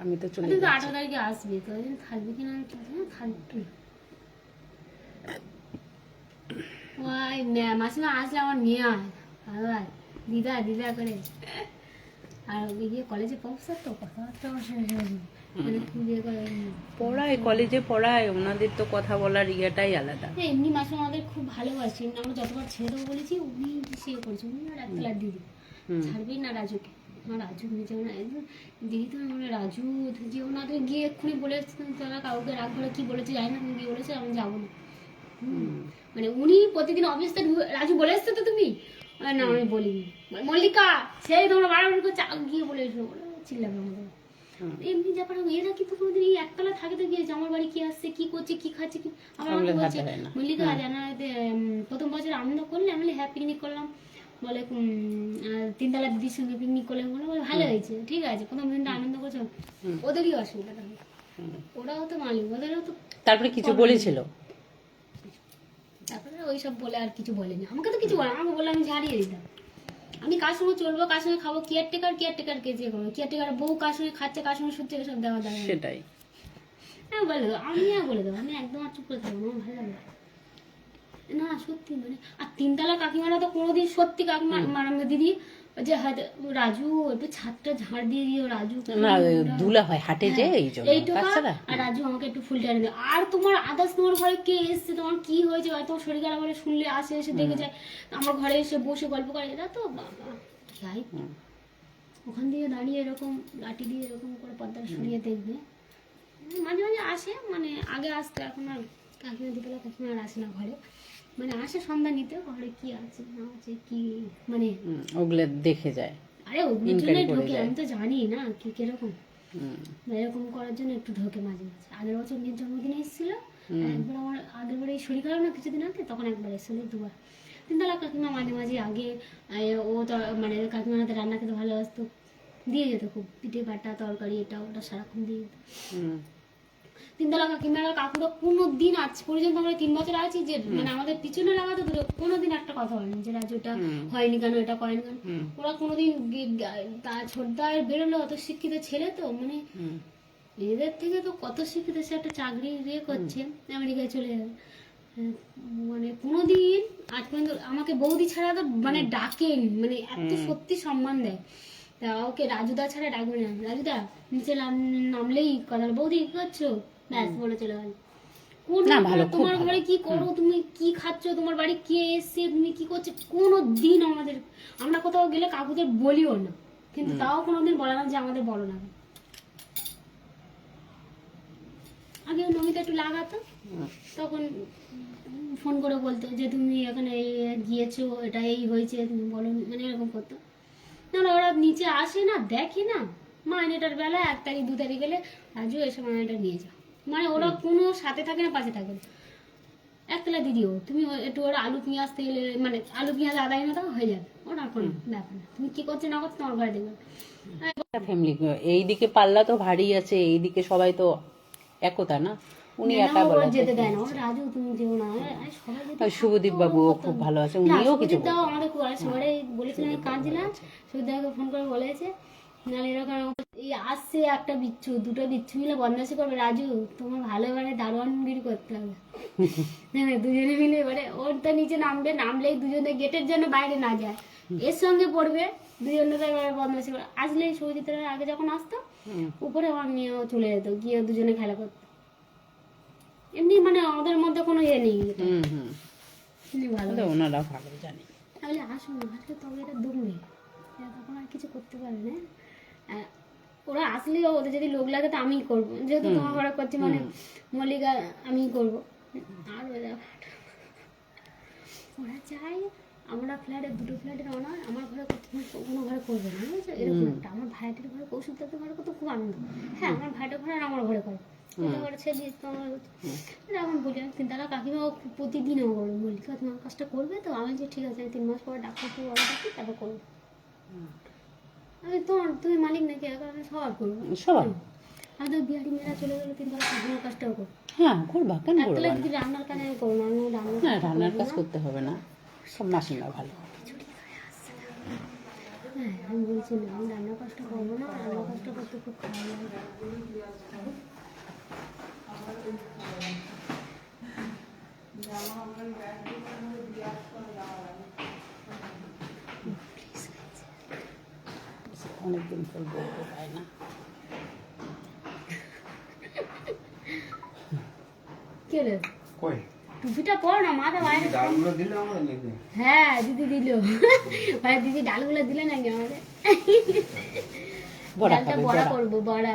আমি তো চলে তুই তো যাচ্ছি। 18 তারিখে আসবি, তো ওই দিন থাকবি কিনা থাকবি। ওই মাসিমা আসলে আমার নিয়ে আয়, আবার দিদা দিদা করে। আর ওই গিয়ে কলেজে পৌঁছার তো কথাবার্তা মানে খুব ইয়ে করে। পড়ায়, কলেজে পড়ায়, ওনাদের তো কথা বলার ইয়েটাই আলাদা। এমনি মাসিমা আমাদের খুব ভালোবাসি, আমরা যতবার ছেড়ে দেবো বলেছি উনি সে করেছে, উনি আর একতলার দিদি ছাড়বেই না রাজুকে। আমার রাজু নিজেও না, দিদি তো মানে রাজু যেও না, তুই গিয়ে এক্ষুনি বলে তোরা কাউকে রাগ করে কি বলেছে জানি না, তুমি গিয়ে বলেছে আমি যাবো না। মানে উনি প্রতিদিন অফিসে রাজু বলে এসছো তো তুমি? না আমি বলিনি। মল্লিকা সেই তোমরা বাড়াবাড়ি করছে, গিয়ে বলে এসো, চিল্লাবে আমাদের। এমনি ব্যাপার এরা কিন্তু কোনোদিন এই একতলা থাকে তো গিয়েছে আমার বাড়ি কি আসছে কি করছে কি খাচ্ছে কি আমার আমাকে বলছে মল্লিকা জানা প্রথম বছর আনন্দ করলে, আমি হ্যাঁ পিকনিক করলাম, বলে 3 তলা দিদির সঙ্গে পিকনিক করলে, বলে ভালো হয়েছে, ঠিক আছে, প্রথম দিনটা আনন্দ করছো, ওদেরই অসুবিধাটা হয়, ওরাও তো মালিক, ওদেরও তো। তারপরে কিছু বলেছিল? তারপরে ওইসব বলে আর কিছু বলেনি, আমাকে তো কিছু বলে, আমাকে বলে আমি ঝাড়িয়ে দিতাম। আমি কার সঙ্গে চলবো, কার সঙ্গে খাবো, কেয়ারটেকার কে যে করবো, কেয়ারটেকার বউ কার সঙ্গে খাচ্ছে, কার সঙ্গে শুচ্ছে, সব দেওয়া দেওয়া সেটাই হ্যাঁ বলে দেবো, আমি আর বলে দেবো, আমি একদম আর চুপ করে থাকবো না, আমার ভালো লাগে না সত্যি। মানে আর 3 তলা কাকিমারা তো কোনোদিন সত্যি কাকিমা মানে দিদি যে হয়তো রাজু একটু ছাদটা ঝাড় দিয়ে দিও, রাজু না ধুলা হয় হাটে যে এই জন্য। এইটুকু আর রাজু আমাকে একটু ফুল টানে দিও। আর তোমার আদার্স তোমার ঘরে কে এসছে, তোমার কি হয়েছে, তোমার শরীর খারাপ হলে শুনলে আসে, এসে দেখে যায়, আমার ঘরে এসে বসে গল্প করে, এরা তো বাবা যাই ওখান দিয়ে দাঁড়িয়ে এরকম লাঠি দিয়ে এরকম করে পর্দাটা সরিয়ে দেখবে। মাঝে মাঝে আসে, মানে আগে আসতো, এখন আর কাকিমা 2তলা কাকিমা আর আসে না ঘরে, মানে আসে সন্ধ্যা নিতে, ঘরে কি আছে না আছে কি মানে ওগুলো দেখে যায়। আরে ওগুলোর জন্যই ঢোকে, আমি তো জানি না কি কিরকম, এরকম করার জন্য একটু ঢোকে মাঝে মাঝে। আগের বছর মেয়ের জন্মদিনে এসেছিল একবার, আমার আগের বারে শরীর খারাপ না কিছুদিন আগে, তখন একবার এসেছিল, 2বার। 3তলা কাকিমা মাঝে মাঝে আগে ও তো মানে কাকিমার হাতে রান্না খেতে ভালোবাসতো, দিয়ে যেত খুব, পিঠে পাটা তরকারি এটা ওটা সারাক্ষণ দিয়ে যেত। 3তলা কাকিমারা কাকুরা কোনো দিন আজ পর্যন্ত আমরা 3 বছর আছি যে মানে আমাদের পিছনে লাগাতে দূরে কোনোদিন একটা কথা হয়নি যে রাজু এটা হয়নি কেন, এটা করেনি কেন। ওরা কোনোদিন ছোটদার বেরোলো, অত শিক্ষিত ছেলে তো, মানে এদের থেকে তো কত শিক্ষিত, সে একটা চাকরি ইয়ে করছে, আমেরিকায় চলে যাবে, মানে কোনোদিন আজ পর্যন্ত আমাকে বৌদি ছাড়া তো মানে ডাকেনি, মানে এত সত্যি সম্মান দেয়। তা ওকে রাজুদা ছাড়া ডাকবে না, রাজুদা নিচে নামলেই কথা, বৌদি কি করছো, ব্যাস বলে চলে গেল। তোমার ঘরে কি করো, তুমি কি খাচ্ছ, তোমার বাড়ি কে এসছে, তুমি কি করছো, কোনো দিন আমাদের, আমরা কোথাও গেলে কাকুদের বলিও না, কিন্তু তাও কোনোদিন বলে না যে আমাদের বলো না। আগে নমিতা একটু লাগাতো, তখন ফোন করে বলতো যে তুমি এখানে গিয়েছো, এটা এই হয়েছে, তুমি বলো, মানে এরকম করতো না। ওরা নিচে আসে না, দেখে না, মাইনেটার বেলা 1 তারিখ 2 তারিখ গেলে রাজু এসে মাইনেটা নিয়ে যাও, মানে ওরা কোনো সাথে থাকে না, পাশে থাকে না। 1তলা দিদিও তুমি একটু ওরা আলু পেঁয়াজ তেলে মানে আলু পেঁয়াজ আদা এনে দাও, হয়ে যাবে, ওটা কোনো ব্যাপার না, তুমি কি করছো না করছো তোমার ঘরে দেখবে। ফ্যামিলি এইদিকে পাল্লা তো ভারী আছে, এইদিকে সবাই তো একতা না, উনি একা বলে যেতে দেয় না, রাজু তুমি যেও না, সবাই শুভদীপ বাবুও খুব ভালো আছে, উনিও কিছু দাও আমাদের খুব সবাই বলেছিলাম, আমি কাঁদছিলাম, সুবিধাকে ফোন করে বলেছে নাহলে এরকম এই আসছে একটা বিচ্ছু 2টো বিচ্ছু মিলে বদমাশি করবে, রাজু তোমার ভালো মানে দারোয়ানগিরি করতে হবে, হ্যাঁ দুজনে মিলে, এবারে ওর তো নিচে নামবে, নামলেই দুজনে গেটের জন্য বাইরে না যায়, এর সঙ্গে পড়বে, দুজনে তো এবারে বদমাশি করে আসলেই সৌজিতের আগে যখন আসতো উপরে আমার নিয়েও চলে যেত, গিয়ে দুজনে খেলা করতো, এমনি মানে আমাদের মধ্যে কোনো ইয়ে নেই, ভালো ওনারা ভালো জানি। তাহলে আসুন আজকে, তবে এটা দমবে, তখন আর কিছু করতে পারবে না। ওরা আসলেও ওদের যদি লোক লাগে তো আমিই করবো, যেহেতু তোমার ঘরে করছি মানে মল্লিকা আমিই করবো। আর ওরা চাই আমরা ফ্ল্যাটে 2টো ফ্ল্যাটে রওনা, আমার ঘরে কোনো ঘরে করবে না, বুঝেছো, এরকম একটা। আমার ভাইটির ঘরে কৌশল তাদের ঘরে করতে খুব আনন্দ, হ্যাঁ আমার ভাইটার ঘরে আর আমার ঘরে করে, ঘরে ছেড়ে দিয়ে এখন বলি আমি 3তলা কাকিমা প্রতিদিনও করবো, মল্লিকা তোমার কাজটা করবে তো, আমি যে ঠিক আছে 3 মাস পরে ডাক্তার তো অর্ডার রাখি তারপর করবো, আমি তোমার তুমি মালিক নাকি কারণে সবার করবো, সবার আমাদের বিহারি মেয়েরা চলে গেলে 3তলা কাকিমার কাজটাও করবো, হ্যাঁ করবা কেন করবা না, দিদি রান্নার কাজ আমি করবো না, আমি রান্নার কাজ করতে হবে না, সব মাসিমা ভালো। হ্যাঁ আমি বলছি না, আমি রান্না কষ্ট করবো না, রান্না কষ্ট করতে খুব খারাপ লাগে। অনেকদিন পর বলতে পায় না। কে রে কই টুপিটা পর না, মাথা বাইরে। ডালগুলো দিলে আমার নাকি? হ্যাঁ দিদি দিল, ভাই দিদি ডালগুলো দিলে নাকি আমাদের? বড়া ডালটা খাবে, বড়া বড়া। করবো, বড়া